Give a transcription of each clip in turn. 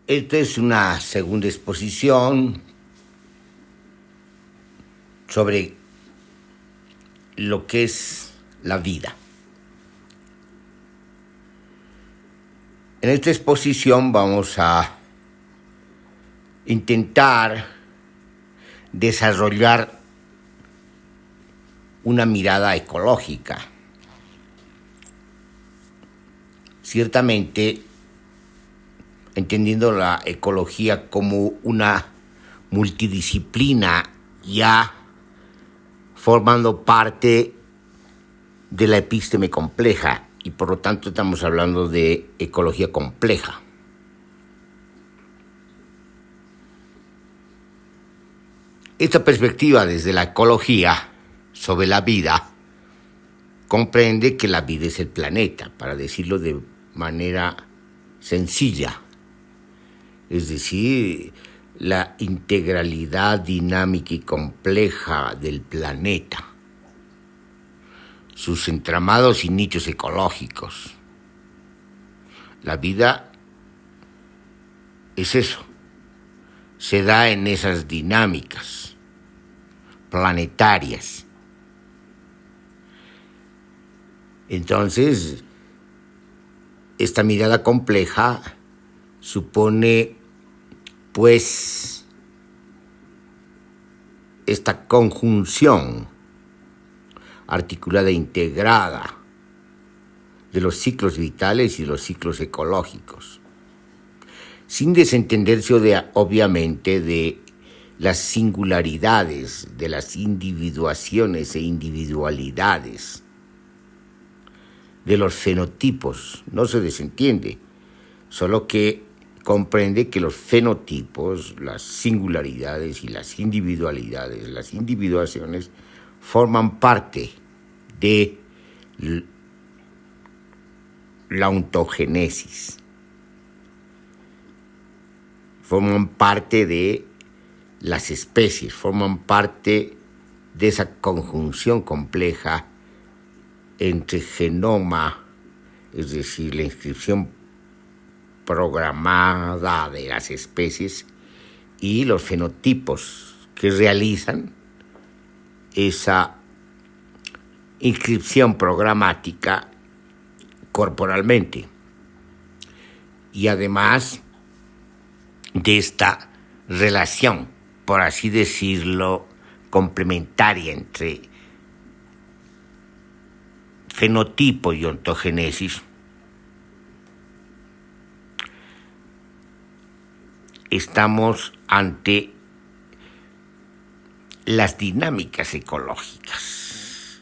Esta es una segunda exposición sobre lo que es la vida. En esta exposición vamos a intentar desarrollar una mirada ecológica. Ciertamente, entendiendo la ecología como una multidisciplina ya formando parte de la epísteme compleja y por lo tanto estamos hablando de ecología compleja. Esta perspectiva desde la ecología sobre la vida comprende que la vida es el planeta, para decirlo de manera sencilla, es decir, la integralidad dinámica y compleja del planeta, sus entramados y nichos ecológicos. La vida es eso, se da en esas dinámicas planetarias. Entonces, esta mirada compleja supone, pues, esta conjunción articulada e integrada de los ciclos vitales y los ciclos ecológicos, sin desentenderse obviamente de las singularidades, de las individuaciones e individualidades, de los fenotipos. No se desentiende, solo que comprende que los fenotipos, las singularidades y las individualidades, las individuaciones, forman parte de la ontogénesis, forman parte de las especies, forman parte de esa conjunción compleja entre genoma, es decir, la inscripción programada de las especies, y los fenotipos que realizan esa inscripción programática corporalmente. Y además de esta relación, por así decirlo, complementaria entre fenotipo y ontogénesis, estamos ante las dinámicas ecológicas,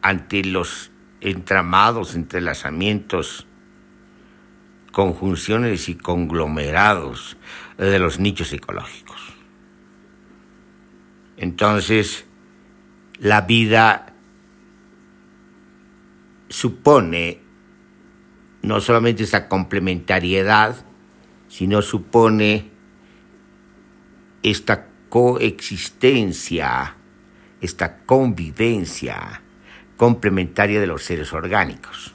ante los entramados, entrelazamientos, conjunciones y conglomerados de los nichos ecológicos. Entonces, la vida supone no solamente esa complementariedad, sino supone esta coexistencia, esta convivencia complementaria de los seres orgánicos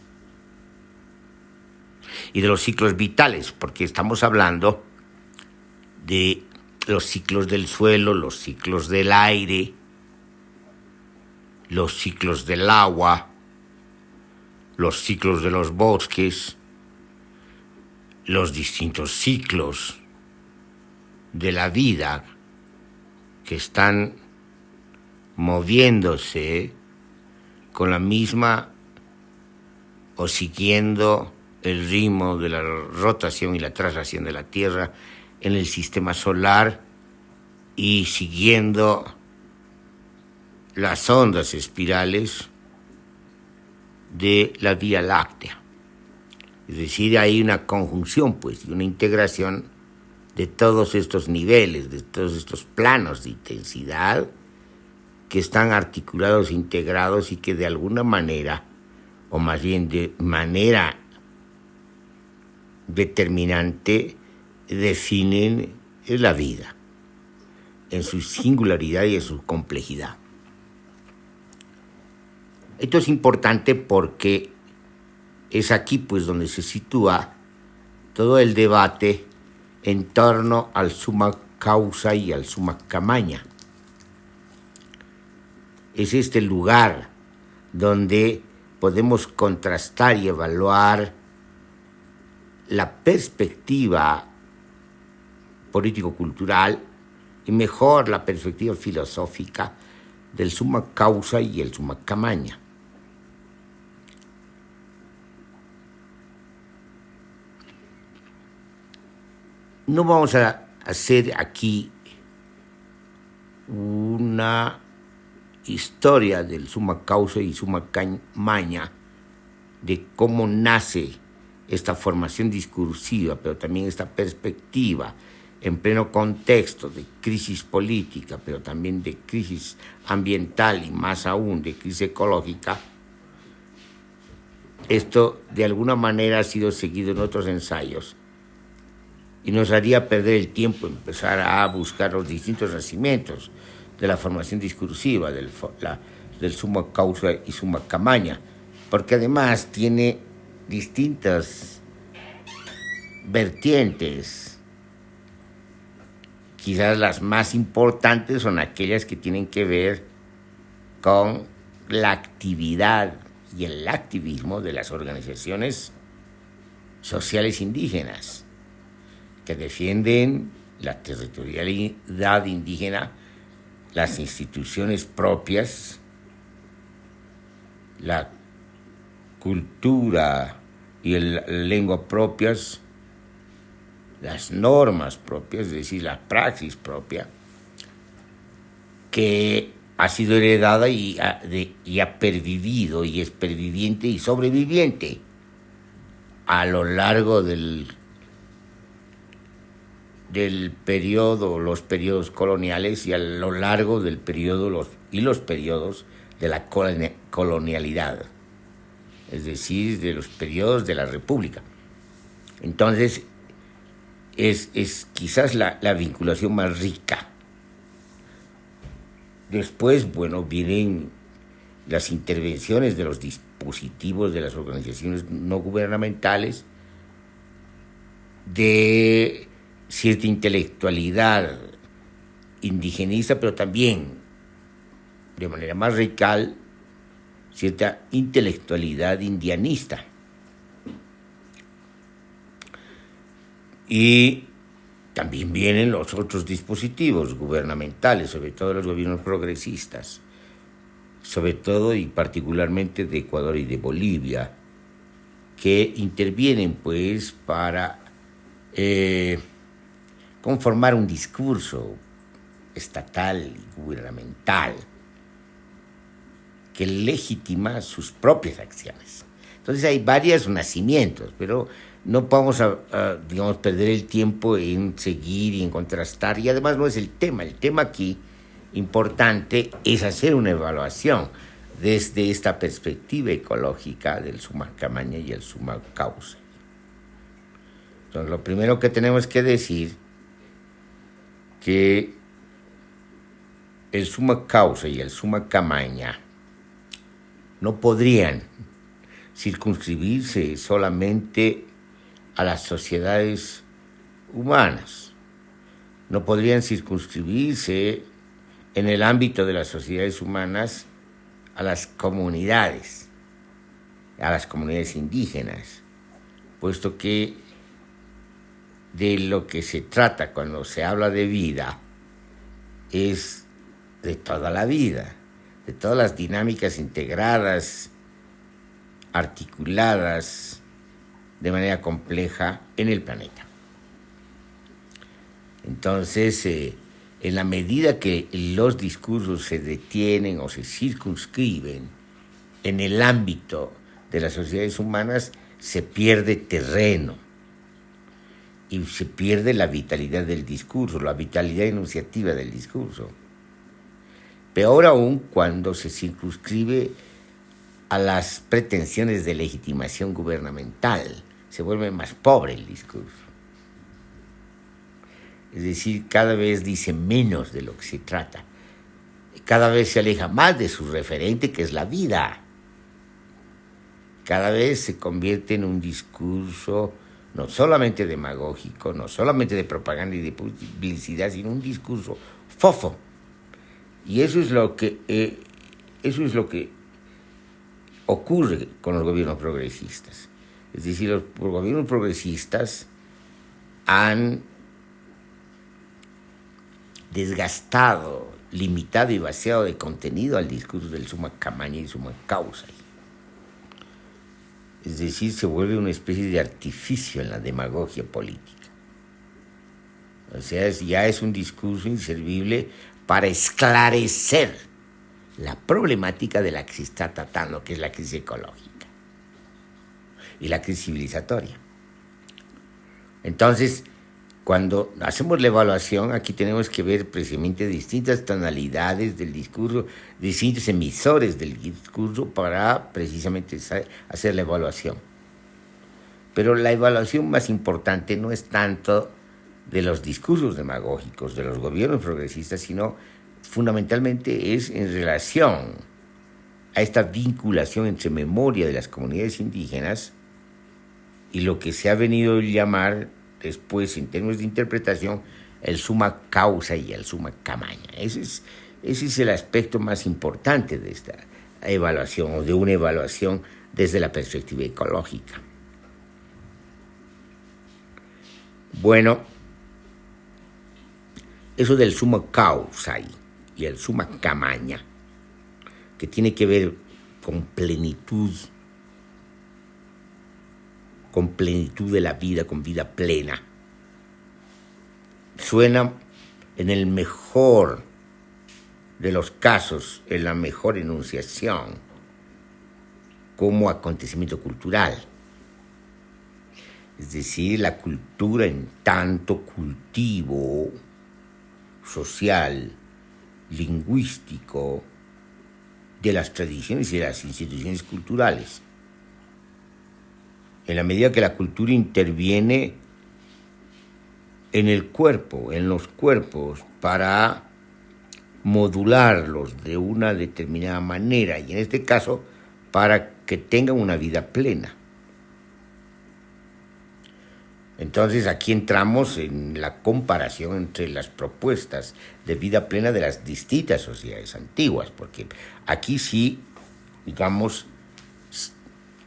y de los ciclos vitales, porque estamos hablando de los ciclos del suelo, los ciclos del aire, los ciclos del agua, los ciclos de los bosques, los distintos ciclos de la vida que están moviéndose con la misma o siguiendo el ritmo de la rotación y la traslación de la Tierra en el sistema solar y siguiendo las ondas espirales de la Vía Láctea. Es decir, hay una conjunción, pues, y una integración de todos estos niveles, de todos estos planos de intensidad que están articulados, integrados y que de alguna manera, o más bien de manera determinante, definen la vida en su singularidad y en su complejidad. Esto es importante porque es aquí pues donde se sitúa todo el debate en torno al summa causa y al summa camaña. Es este lugar donde podemos contrastar y evaluar la perspectiva político-cultural y mejor la perspectiva filosófica del summa causa y el summa camaña. No vamos a hacer aquí una historia del summa causa y summa camaña, de cómo nace esta formación discursiva, pero también esta perspectiva en pleno contexto de crisis política, pero también de crisis ambiental y más aún de crisis ecológica. Esto de alguna manera ha sido seguido en otros ensayos y nos haría perder el tiempo empezar a buscar los distintos nacimientos de la formación discursiva del summa causa y summa camaña, porque además tiene distintas vertientes. Quizás las más importantes son aquellas que tienen que ver con la actividad y el activismo de las organizaciones sociales indígenas, que defienden la territorialidad indígena, las instituciones propias, la cultura y la lengua propias, las normas propias, es decir, la praxis propia, que ha sido heredada y ha pervivido y es perviviente y sobreviviente a lo largo del periodo, los periodos coloniales y a lo largo del periodo los periodos de la colonialidad, es decir, de los periodos de la República. Entonces, es quizás la vinculación más rica. Después, bueno, vienen las intervenciones de los dispositivos de las organizaciones no gubernamentales, de cierta intelectualidad indigenista, pero también, de manera más radical, cierta intelectualidad indianista. Y también vienen los otros dispositivos gubernamentales, sobre todo los gobiernos progresistas, sobre todo y particularmente de Ecuador y de Bolivia, que intervienen pues para conformar un discurso estatal y gubernamental que legitima sus propias acciones. Entonces hay varios nacimientos, pero no podemos, digamos, perder el tiempo en seguir y en contrastar, y además no es el tema. El tema aquí importante es hacer una evaluación desde esta perspectiva ecológica del summa camaña y el summa causa. Entonces, lo primero que tenemos que decir que el summa causa y el summa camaña no podrían circunscribirse solamente a las sociedades humanas, no podrían circunscribirse en el ámbito de las sociedades humanas a las comunidades indígenas, puesto que de lo que se trata cuando se habla de vida es de toda la vida, de todas las dinámicas integradas, articuladas de manera compleja en el planeta. Entonces, en la medida que los discursos se detienen o se circunscriben en el ámbito de las sociedades humanas, se pierde terreno y se pierde la vitalidad del discurso, la vitalidad enunciativa del discurso. Peor aún cuando se circunscribe a las pretensiones de legitimación gubernamental, se vuelve más pobre el discurso. Es decir, cada vez dice menos de lo que se trata, cada vez se aleja más de su referente, que es la vida. Cada vez se convierte en un discurso no solamente demagógico, no solamente de propaganda y de publicidad, sino un discurso fofo. Y eso es lo que ocurre con los gobiernos progresistas. Es decir, los gobiernos progresistas han desgastado, limitado y vaciado de contenido al discurso del summa camaña y summa causa. Es decir, se vuelve una especie de artificio en la demagogia política. O sea, ya es un discurso inservible para esclarecer la problemática de la que se está tratando, que es la crisis ecológica y la crisis civilizatoria. Entonces, cuando hacemos la evaluación, aquí tenemos que ver precisamente distintas tonalidades del discurso, distintos emisores del discurso para precisamente hacer la evaluación. Pero la evaluación más importante no es tanto de los discursos demagógicos de los gobiernos progresistas, sino fundamentalmente es en relación a esta vinculación entre memoria de las comunidades indígenas y lo que se ha venido a llamar después, en términos de interpretación, el summa causa y el summa camaña. Ese es el aspecto más importante de esta evaluación, o de una evaluación desde la perspectiva ecológica. Bueno, eso del summa causa y el summa camaña, que tiene que ver con plenitud de la vida, con vida plena. Suena en el mejor de los casos, en la mejor enunciación, como acontecimiento cultural. Es decir, la cultura en tanto cultivo social, lingüístico, de las tradiciones y de las instituciones culturales. En la medida que la cultura interviene en el cuerpo, en los cuerpos, para modularlos de una determinada manera, y en este caso, para que tengan una vida plena. Entonces aquí entramos en la comparación entre las propuestas de vida plena de las distintas sociedades antiguas, porque aquí sí, digamos,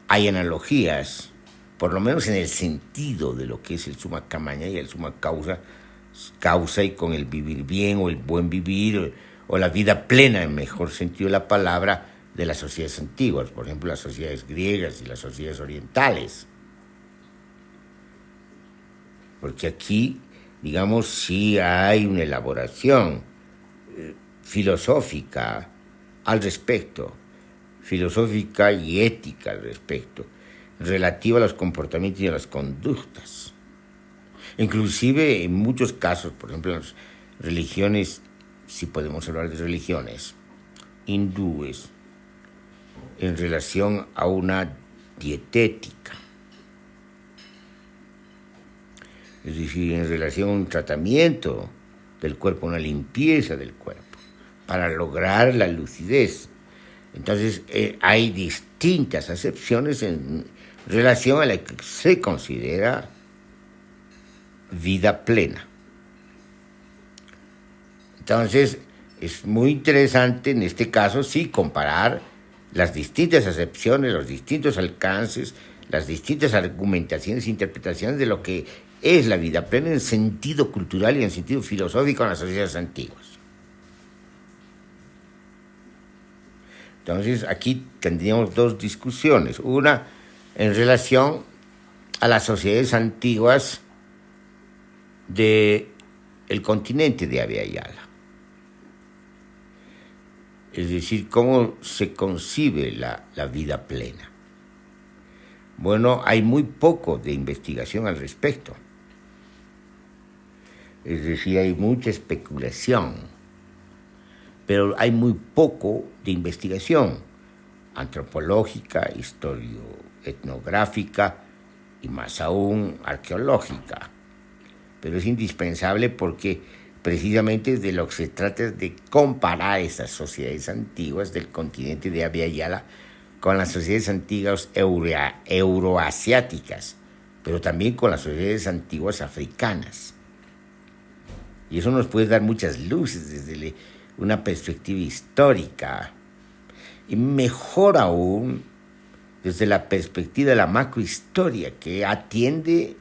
hay analogías, por lo menos en el sentido de lo que es el summa camaña y el summa causa y con el vivir bien o el buen vivir o la vida plena, en mejor sentido de la palabra, de las sociedades antiguas, por ejemplo, las sociedades griegas y las sociedades orientales. Porque aquí, digamos, sí hay una elaboración filosófica al respecto, filosófica y ética al respecto, relativa a los comportamientos y a las conductas. Inclusive en muchos casos, por ejemplo, en las religiones, si podemos hablar de religiones hindúes, en relación a una dietética, es decir, en relación a un tratamiento del cuerpo, una limpieza del cuerpo, para lograr la lucidez. Entonces, hay distintas acepciones en relación a la que se considera vida plena. Entonces, es muy interesante en este caso, sí, comparar las distintas acepciones, los distintos alcances, las distintas argumentaciones e interpretaciones de lo que es la vida plena en sentido cultural y en sentido filosófico en las sociedades antiguas. Entonces, aquí tendríamos dos discusiones. Una en relación a las sociedades antiguas del continente de Abya Yala. Es decir, cómo se concibe la vida plena. Bueno, hay muy poco de investigación al respecto. Es decir, hay mucha especulación, pero hay muy poco de investigación antropológica, historioetnográfica y más aún arqueológica. Pero es indispensable porque precisamente de lo que se trata es de comparar esas sociedades antiguas del continente de Abya Yala con las sociedades antiguas euroasiáticas pero también con las sociedades antiguas africanas. Y eso nos puede dar muchas luces desde una perspectiva histórica, y mejor aún desde la perspectiva de la macrohistoria, que atiende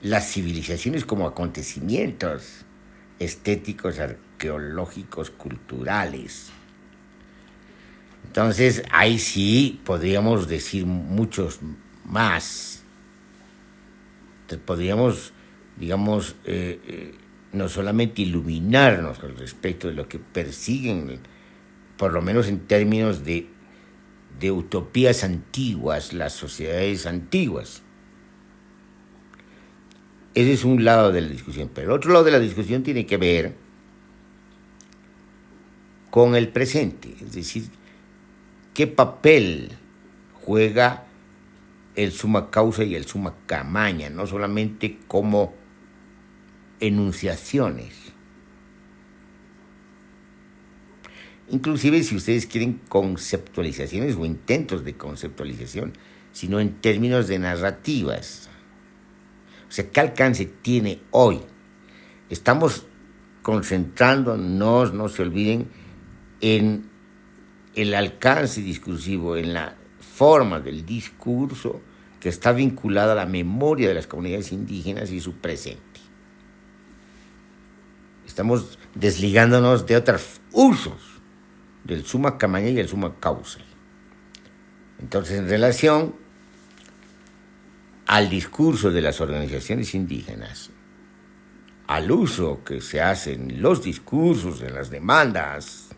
las civilizaciones como acontecimientos estéticos, arqueológicos, culturales. Entonces, ahí sí podríamos decir muchos más. Podríamos, digamos, no solamente iluminarnos al respecto de lo que persiguen, por lo menos en términos de utopías antiguas, las sociedades antiguas. Ese es un lado de la discusión, pero el otro lado de la discusión tiene que ver con el presente, es decir, qué papel juega el summa causa y el summa camaña, no solamente como enunciaciones. Inclusive si ustedes quieren conceptualizaciones o intentos de conceptualización, sino en términos de narrativas. O sea, ¿qué alcance tiene hoy? Estamos concentrándonos, no se olviden, en el alcance discursivo, en la forma del discurso que está vinculada a la memoria de las comunidades indígenas y su presente. Estamos desligándonos de otros usos del summa camaña y el summa causa. Entonces, en relación al discurso de las organizaciones indígenas, al uso que se hace en los discursos, en las demandas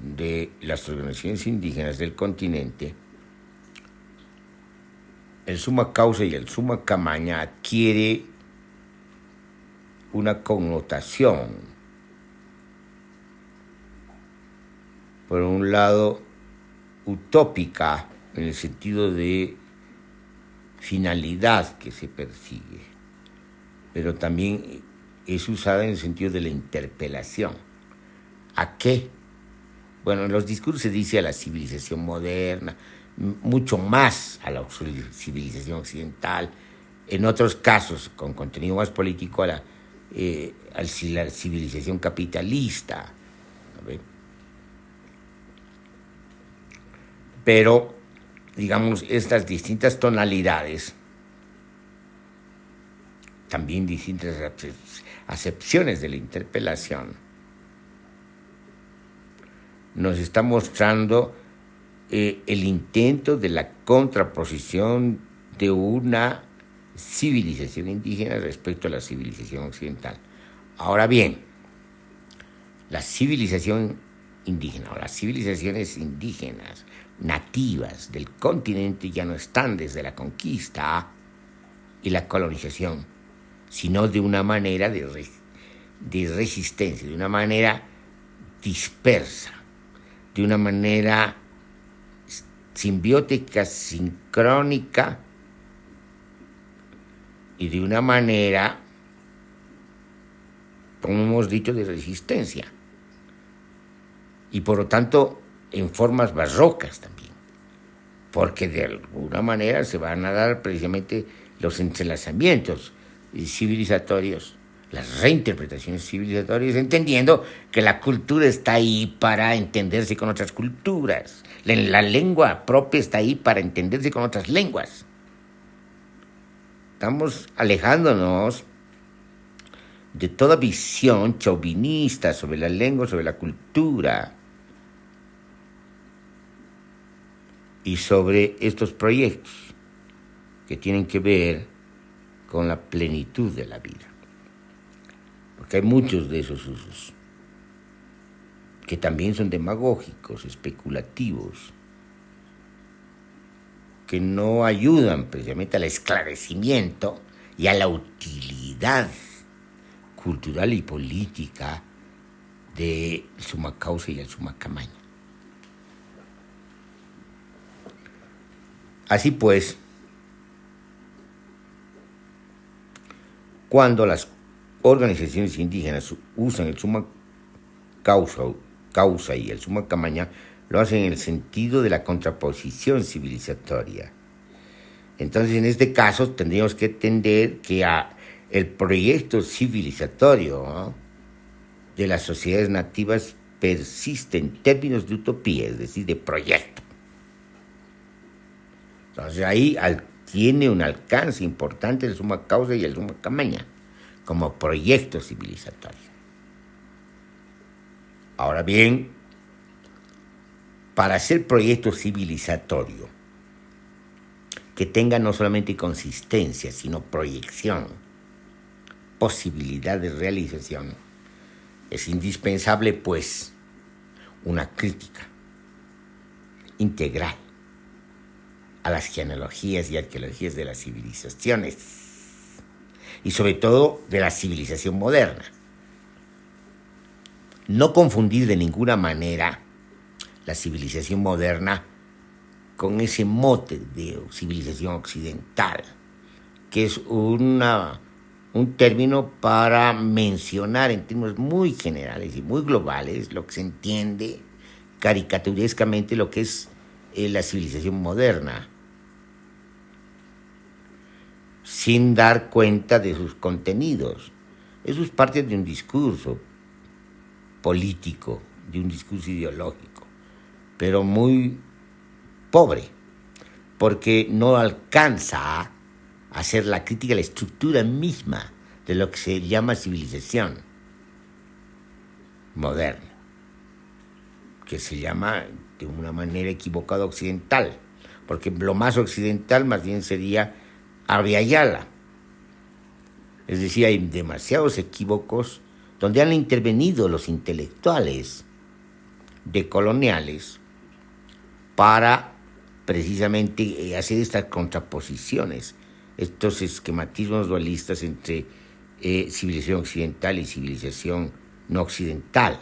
de las organizaciones indígenas del continente, el summa causa y el summa camaña adquiere una connotación, por un lado, utópica, en el sentido de finalidad que se persigue, pero también es usada en el sentido de la interpelación. ¿A qué? Bueno, en los discursos se dice a la civilización moderna, mucho más a la civilización occidental, en otros casos, con contenido más político, a la civilización capitalista. Pero, digamos, estas distintas tonalidades, también distintas acepciones de la interpelación, nos está mostrando el intento de la contraposición de una civilización indígena respecto a la civilización occidental. Ahora bien, la civilización indígena o las civilizaciones indígenas nativas del continente ya no están desde la conquista y la colonización, sino de una manera de resistencia, de una manera dispersa, de una manera simbiótica, sincrónica y de una manera, como hemos dicho, de resistencia. Y por lo tanto, en formas barrocas también, porque de alguna manera se van a dar precisamente los entrelazamientos civilizatorios, las reinterpretaciones civilizatorias, entendiendo que la cultura está ahí para entenderse con otras culturas, la lengua propia está ahí para entenderse con otras lenguas. Estamos alejándonos de toda visión chauvinista sobre la lengua, sobre la cultura y sobre estos proyectos que tienen que ver con la plenitud de la vida. Porque hay muchos de esos usos que también son demagógicos, especulativos, que no ayudan precisamente al esclarecimiento y a la utilidad cultural y política del summa causa y el summa camaña. Así pues, cuando las organizaciones indígenas usan el summa causa y el summa camaña, lo hacen en el sentido de la contraposición civilizatoria. Entonces, en este caso, tendríamos que entender que el proyecto civilizatorio, ¿no?, de las sociedades nativas persiste en términos de utopía, es decir, de proyecto. Entonces, ahí tiene un alcance importante el summa causa y el summa camaña como proyecto civilizatorio. Ahora bien, para hacer proyecto civilizatorio que tenga no solamente consistencia, sino proyección, posibilidad de realización, es indispensable, pues, una crítica integral a las genealogías y arqueologías de las civilizaciones, y sobre todo de la civilización moderna. No confundir de ninguna manera la civilización moderna con ese mote de civilización occidental, que es un término para mencionar en términos muy generales y muy globales lo que se entiende caricaturescamente lo que es la civilización moderna, sin dar cuenta de sus contenidos. Eso es parte de un discurso político, de un discurso ideológico, pero muy pobre, porque no alcanza a hacer la crítica a la estructura misma de lo que se llama civilización moderna, que se llama de una manera equivocada occidental, porque lo más occidental más bien sería Abya Yala. Es decir, hay demasiados equívocos donde han intervenido los intelectuales decoloniales para precisamente hacer estas contraposiciones, estos esquematismos dualistas entre civilización occidental y civilización no occidental.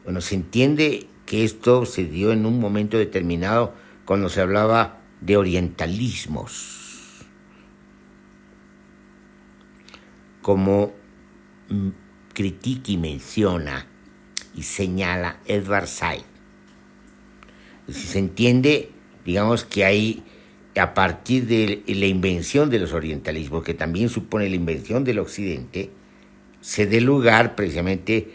Bueno, se entiende que esto se dio en un momento determinado cuando se hablaba de orientalismos, como critica y menciona y señala Edward Said. Se entiende, digamos, que hay, a partir de la invención de los orientalismos, que también supone la invención del occidente, se dé lugar precisamente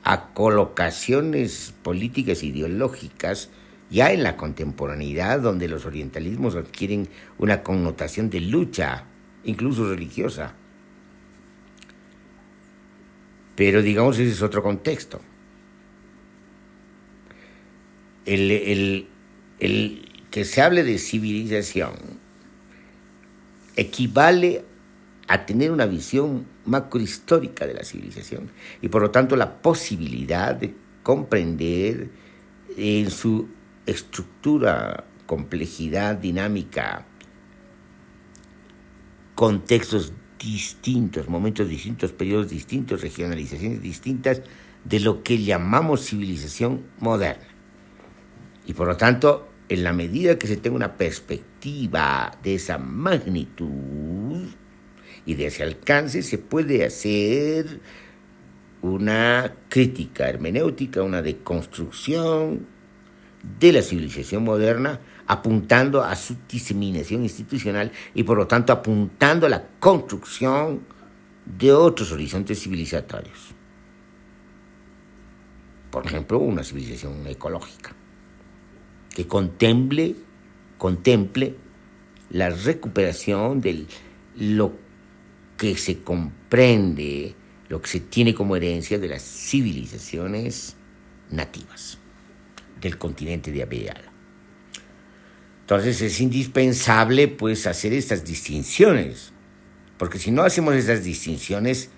a colocaciones políticas e ideológicas ya en la contemporaneidad, donde los orientalismos adquieren una connotación de lucha, incluso religiosa. Pero digamos, ese es otro contexto. El que se hable de civilización equivale a tener una visión macrohistórica de la civilización y por lo tanto la posibilidad de comprender en su estructura, complejidad, dinámica, contextos distintos, momentos distintos, periodos distintos, regionalizaciones distintas de lo que llamamos civilización moderna. Y por lo tanto, en la medida que se tenga una perspectiva de esa magnitud y de ese alcance, se puede hacer una crítica hermenéutica, una deconstrucción de la civilización moderna, apuntando a su diseminación institucional y por lo tanto apuntando a la construcción de otros horizontes civilizatorios. Por ejemplo, una civilización ecológica que contemple la recuperación de lo que se comprende, lo que se tiene como herencia de las civilizaciones nativas del continente de Abya Yala. Entonces es indispensable, pues, hacer estas distinciones, porque si no hacemos estas distinciones,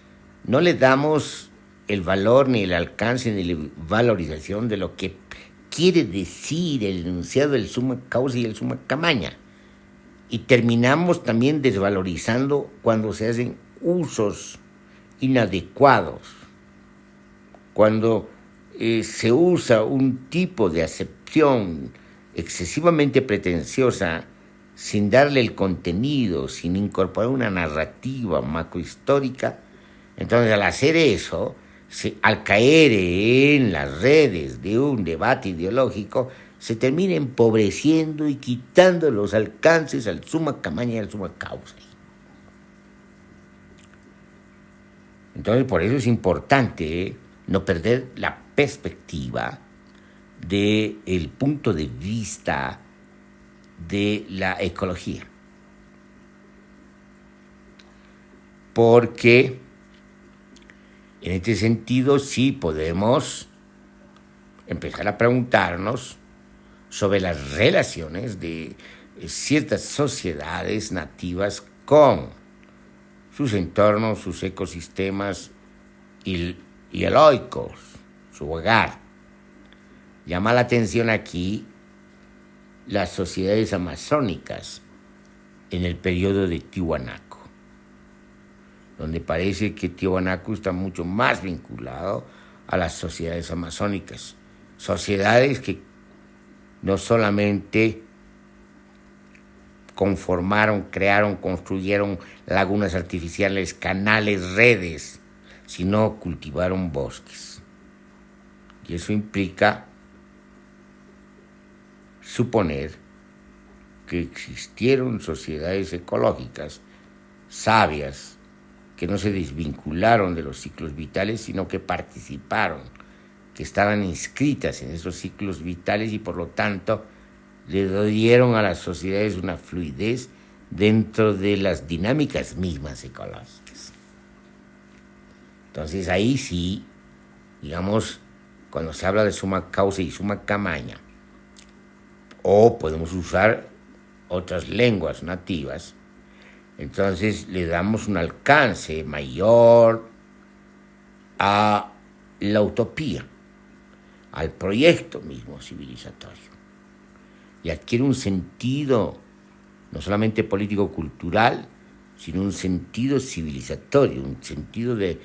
no le damos el valor, ni el alcance, ni la valorización de lo que quiere decir el enunciado del summa causa y el summa camaña. Y terminamos también desvalorizando cuando se hacen usos inadecuados, cuando se usa un tipo de acepción excesivamente pretenciosa sin darle el contenido, sin incorporar una narrativa macrohistórica. Entonces, al hacer eso, al caer en las redes de un debate ideológico, se termina empobreciendo y quitando los alcances al summa camaña y al summa causa. Entonces, por eso es importante no perder la perspectiva del punto de vista de la ecología. Porque en este sentido sí podemos empezar a preguntarnos sobre las relaciones de ciertas sociedades nativas con sus entornos, sus ecosistemas y eloicos, su hogar. Llama la atención aquí las sociedades amazónicas en el periodo de Tiwanaku, donde parece que Tiwanaku está mucho más vinculado a las sociedades amazónicas, sociedades que no solamente conformaron, crearon, construyeron lagunas artificiales, canales, redes, sino cultivaron bosques. Y eso implica suponer que existieron sociedades ecológicas sabias que no se desvincularon de los ciclos vitales, sino que participaron, que estaban inscritas en esos ciclos vitales y por lo tanto le dieron a las sociedades una fluidez dentro de las dinámicas mismas ecológicas. Entonces ahí sí, digamos, cuando se habla de summa causa y summa camaña, o podemos usar otras lenguas nativas, entonces le damos un alcance mayor a la utopía, al proyecto mismo civilizatorio. Y adquiere un sentido no solamente político-cultural, sino un sentido civilizatorio, un sentido de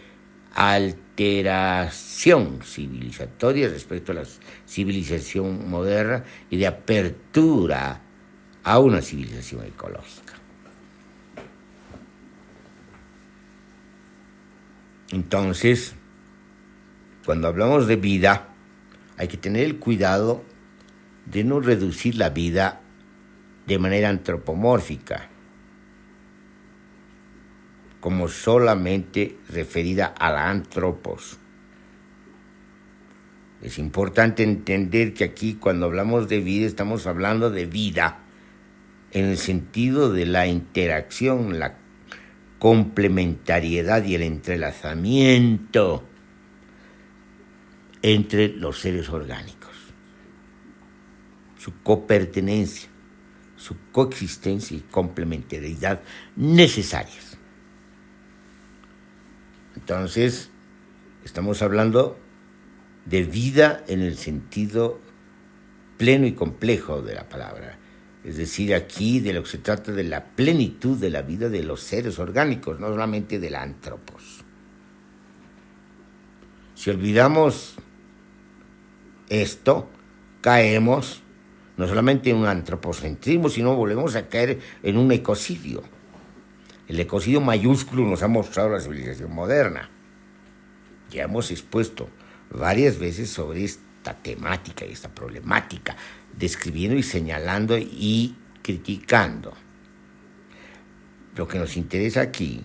alteración civilizatoria respecto a la civilización moderna y de apertura a una civilización ecológica. Entonces, cuando hablamos de vida, hay que tener el cuidado de no reducir la vida de manera antropomórfica, como solamente referida a la antropos. Es importante entender que aquí cuando hablamos de vida estamos hablando de vida en el sentido de la interacción, la complementariedad y el entrelazamiento entre los seres orgánicos, su copertenencia, su coexistencia y complementariedad necesarias. Entonces, estamos hablando de vida en el sentido pleno y complejo de la palabra. Es decir, aquí de lo que se trata de la plenitud de la vida de los seres orgánicos, no solamente del antropos. Si olvidamos esto, caemos no solamente en un antropocentrismo, sino volvemos a caer en un ecocidio. El ecocidio mayúsculo nos ha mostrado la civilización moderna. Ya hemos expuesto varias veces sobre esta temática y esta problemática, describiendo y señalando y criticando. Lo que nos interesa aquí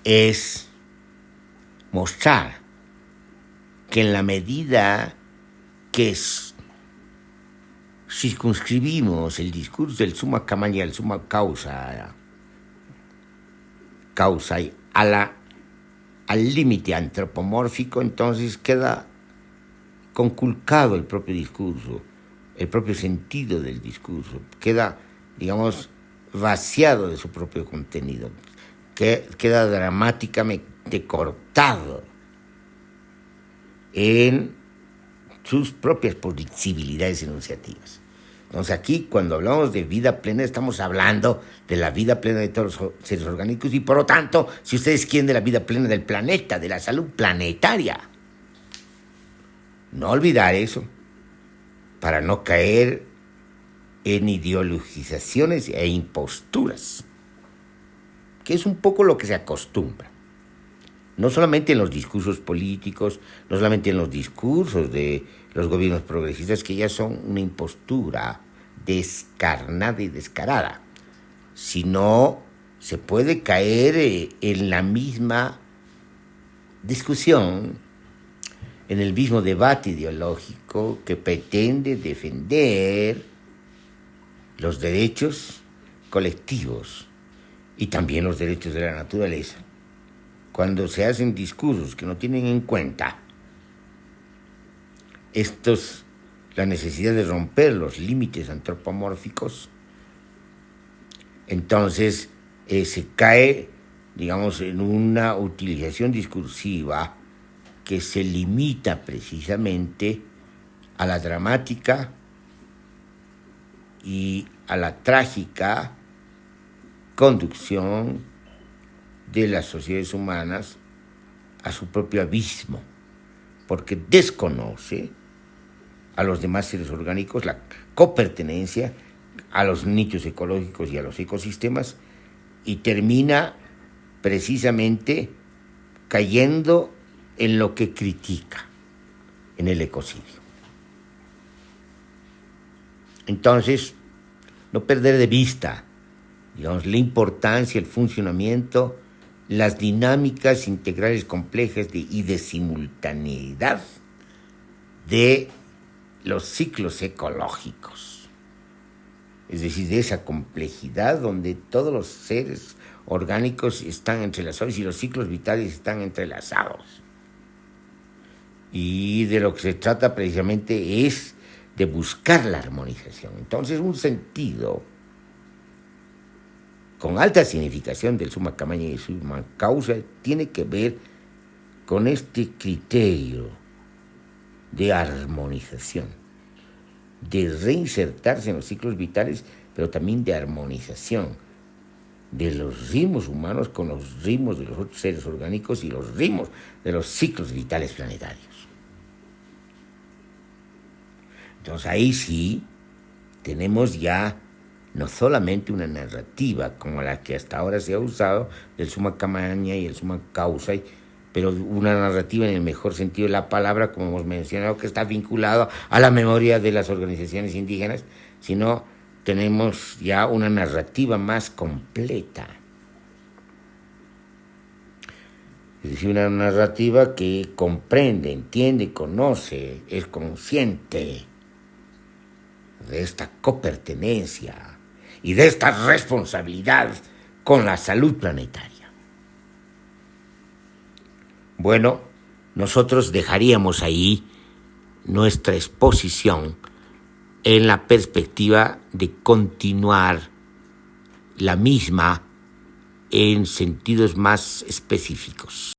es mostrar que en la medida que circunscribimos el discurso del summa camaña y el summa causa y al límite antropomórfico, entonces queda conculcado el propio discurso, el propio sentido del discurso, queda, digamos, vaciado de su propio contenido, queda dramáticamente cortado en sus propias posibilidades enunciativas. Entonces aquí, cuando hablamos de vida plena, estamos hablando de la vida plena de todos los seres orgánicos y, por lo tanto, si ustedes quieren, de la vida plena del planeta, de la salud planetaria. No olvidar eso, para no caer en ideologizaciones e imposturas, que es un poco lo que se acostumbra. no solamente en los discursos políticos, no solamente en los discursos de los gobiernos progresistas, que ya son una impostura descarnada y descarada, sino se puede caer en la misma discusión, en el mismo debate ideológico que pretende defender los derechos colectivos y también los derechos de la naturaleza. Cuando se hacen discursos que no tienen en cuenta la necesidad de romper los límites antropomórficos, entonces se cae, digamos, en una utilización discursiva que se limita precisamente a la dramática y a la trágica conducción de las sociedades humanas a su propio abismo, porque desconoce a los demás seres orgánicos la copertenencia a los nichos ecológicos y a los ecosistemas, y termina precisamente cayendo en lo que critica, en el ecocidio. Entonces, no perder de vista, digamos, la importancia, el funcionamiento, las dinámicas integrales complejas y de simultaneidad de los ciclos ecológicos, es decir, de esa complejidad donde todos los seres orgánicos están entrelazados y los ciclos vitales están entrelazados. Y de lo que se trata precisamente es de buscar la armonización. Entonces, un sentido con alta significación del summa causa y summa causa tiene que ver con este criterio de armonización, de reinsertarse en los ciclos vitales, pero también de armonización de los ritmos humanos con los ritmos de los otros seres orgánicos y los ritmos de los ciclos vitales planetarios. Entonces ahí sí tenemos ya no solamente una narrativa como la que hasta ahora se ha usado del summa causa y el summa causa, pero una narrativa en el mejor sentido de la palabra, como hemos mencionado, que está vinculado a la memoria de las organizaciones indígenas, sino tenemos ya una narrativa más completa. Es decir, una narrativa que comprende, entiende, conoce, es consciente de esta copertenencia y de esta responsabilidad con la salud planetaria. Bueno, nosotros dejaríamos ahí nuestra exposición en la perspectiva de continuar la misma en sentidos más específicos.